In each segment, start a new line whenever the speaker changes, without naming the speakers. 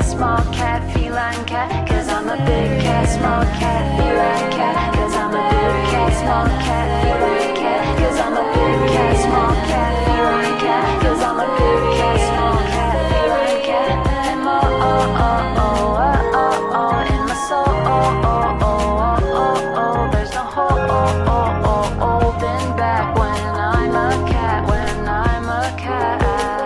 cat, small cat, feline cat. Cause I'm a big cat, small cat, feline cat. Cause I'm a big cat, small cat, feline cat. Cause I'm a big cat, small cat, feline cat. Cause I'm a big cat, small cat, feline cat. And more, in my soul, there's no holding back when I'm a cat, when I'm a cat.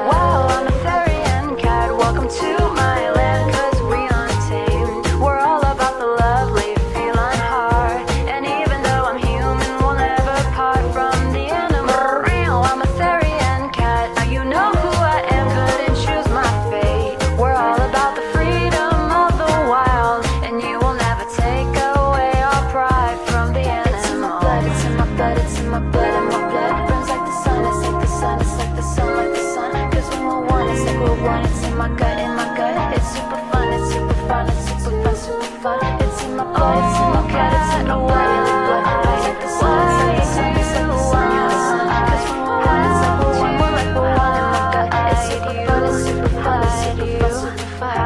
Wow, I'm a Therian cat, welcome to my land, cause we untamed. We're all about the lovely feline heart, and even though I'm human, we'll never part from the animal realm. I'm a Therian cat, now you know who I am, couldn't choose my fate. We're all about the freedom of the wild, and you will never take away our pride from the animal. It's in my blood, it's in my blood, it's in my blood, and my blood burns like the sun. It's like the sun, it's like the sun, like the sun. Cause when we're one, it's like we're one. It's in my gut, in my gut. It's super fun, it's super fun, it's super fun, super fun. It's in my blood, it's in my blood, it's in my blood, in my blood. It's like the sun, it's like the sun, it's like the sun, you're the sun. Cause when we're one, it's like we're one, we're like we're one in my gut. It's super fun, it's super fun, it's super fun, super fun.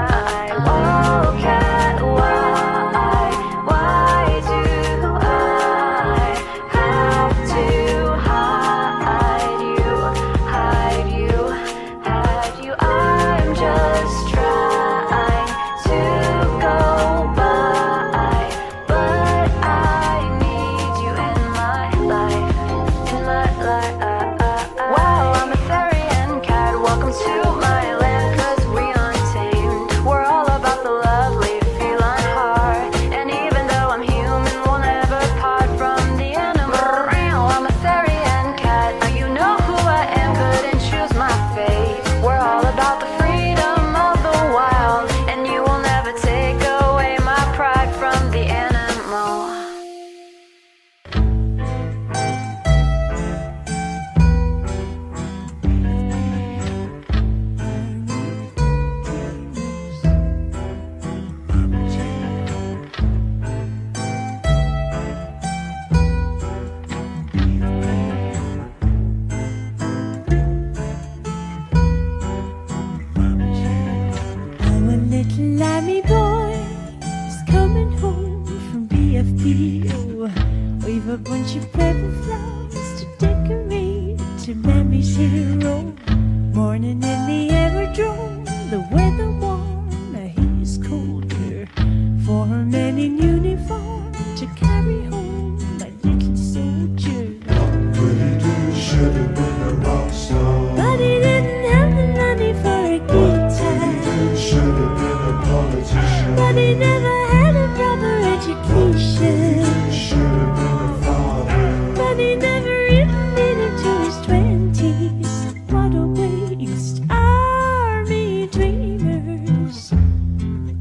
Oh, cat, why do I have to hide you, hide you, hide you? I'm just trying to go by, but I need you in my life, in my life. Wow, I'm a Therian cat, welcome to my land, cause we untamed. We're all about the lovely feline heart, and even though I'm human, we'll never part from the animal realm. I'm a Therian cat, now you know who I am, couldn't choose my fate. We're all about the freedom of the wild, and you will never take away my pride from the animal.
I'm a little lammy boy, just coming home from BFP. Oh, we've a bunch of purple flowers to decorate to Mammy's hero. Morning in the aerodrome, the weather warm, the heat is colder. For a man in uniform to carry home my little soldier.
Should have been a rock star.
But he didn't have the money for a guitar.
Should have been a politician.
But he never had a proper education.
Should have been a father.
But he never even made it to his 20s. What a waste, army dreamers.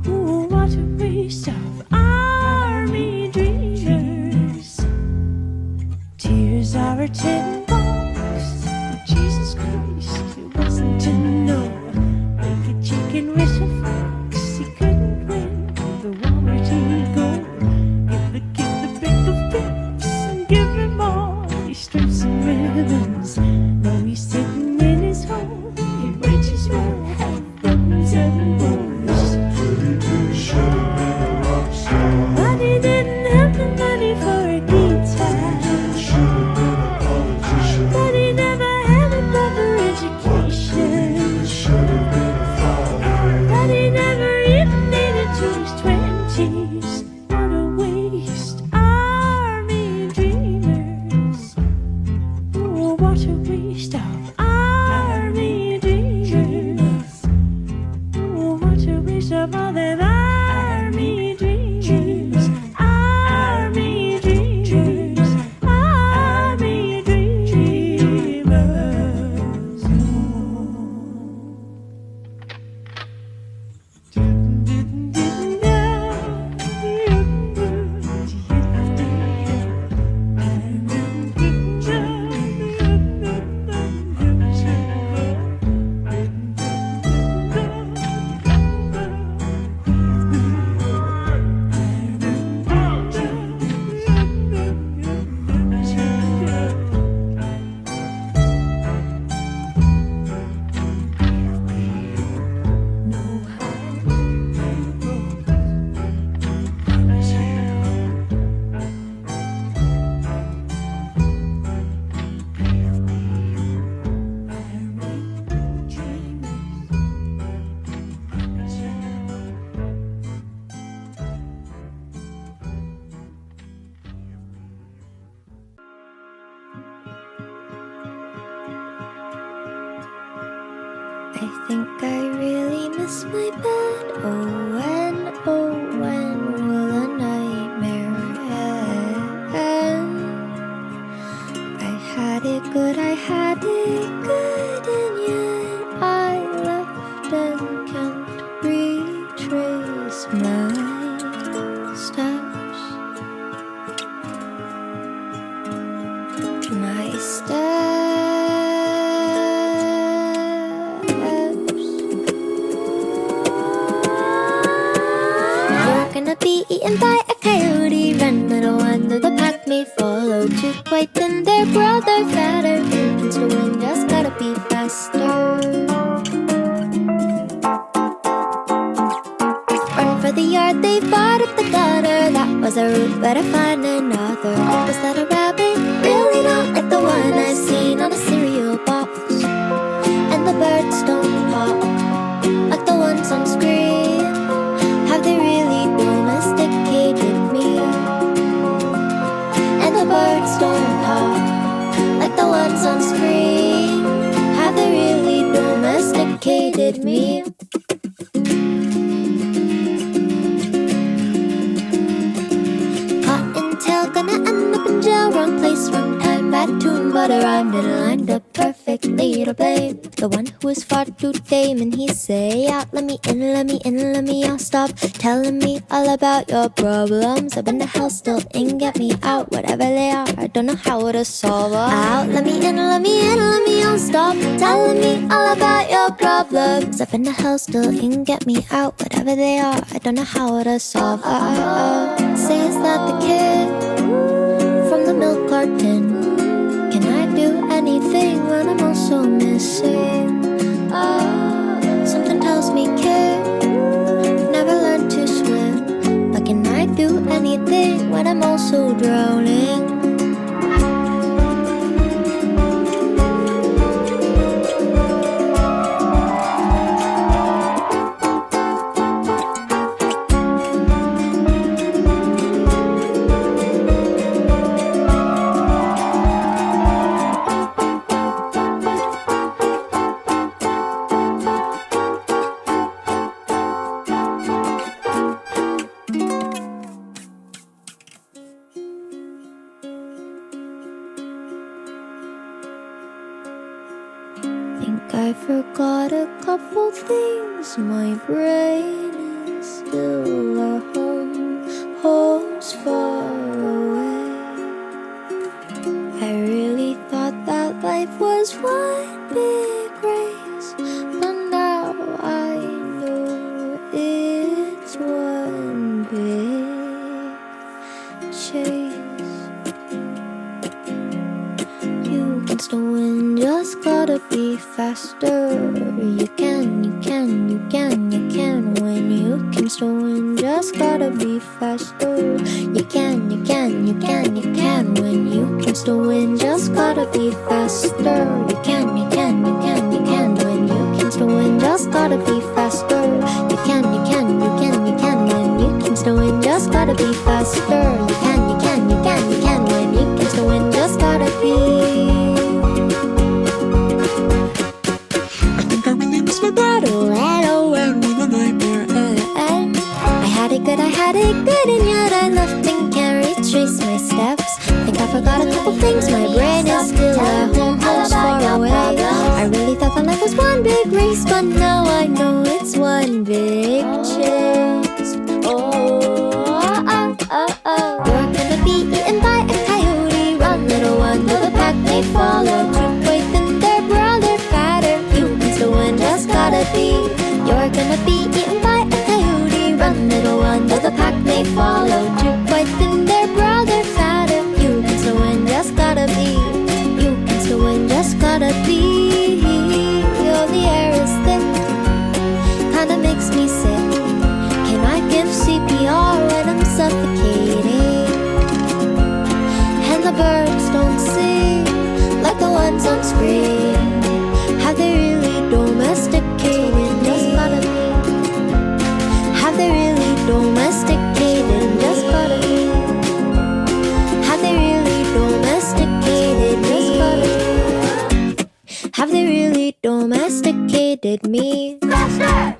Oh, what a waste of army dreamers. Tears are a tin box. Jesus Christ, it wasn't to know. Like a chicken with a fox, he couldn't win. The war where'd he go? Give the kid the big of pips and give him all these strips and ribbons. Now he's sitting in his home, he might as well have buttons and bows.
Should have been a rock star.
But he didn't have the money for a guitar.
Should have been a politician.
But he never had a proper education.
Should have been a father.
But he never even made it to his 20s. What a waste, army dreamers. Oh, what a waste of army dreamers. Oh, what a waste of all them army dreamers. Army dreamers. Army dreamers.
I think I really miss my bed. Oh, when will a nightmare end? I had it good, and yet I left and can't retrace my steps. My steps. You're gonna be eaten by a coyote. Run, little one, though the pack may follow. Too quite thin, their brother fatter. Humans to win, just gotta be faster. Run for the yard, they bought up the gutter. That was a route, better find another. Was that a rabbit? Really not like the one I've seen on a cereal box. And the birds don't pop like the ones on screen. Have they really domesticated me? And the birds don't pop like the ones on screen. Have they really domesticated me? Gonna end up in jail, wrong place, wrong time, bad tune, but I rhymed and lined up perfectly to blame the one who was far too tame. And he say out, let me in, let me in, let me out. Stop telling me all about your problems. I've been to hell, still in, get me out. Whatever they are, I don't know how to solve them. Out, let me in, let me in, let me out. Stop telling me all about your problems. I've been to hell, still in, get me out. Whatever they are, I don't know how to solve. Say is that the kid from the milk carton? Can I do anything when I'm also missing? Something tells me, kid, never learned to swim. But can I do anything when I'm also drowning? I forgot a couple things. My brain is still our home's far away. I really thought that life was one big race, but now I know it's one big chase. You can still win, just gotta be faster. You can win. You can still win, just gotta be faster. You can win. You can still win, just gotta be faster. You can win. You can still win, just gotta be faster. You can win. You can still win, just gotta be faster. You can win. You can still win, just gotta be. I had it good, and yet I left and can't retrace my steps. Think I forgot a couple things, my brain is still at home, home's far away. I really thought that life was one big race, but now I know it's one big chase. You're gonna be eaten by a coyote. Run, little one, though the pack may follow. Too quick and their brother fatter. You can still win, just gotta be. You're gonna be eaten by a coyote. Run, little one, though the pack may follow. Too quick and their brother fatter. You can still win, just gotta be. You can still hated me.
Faster!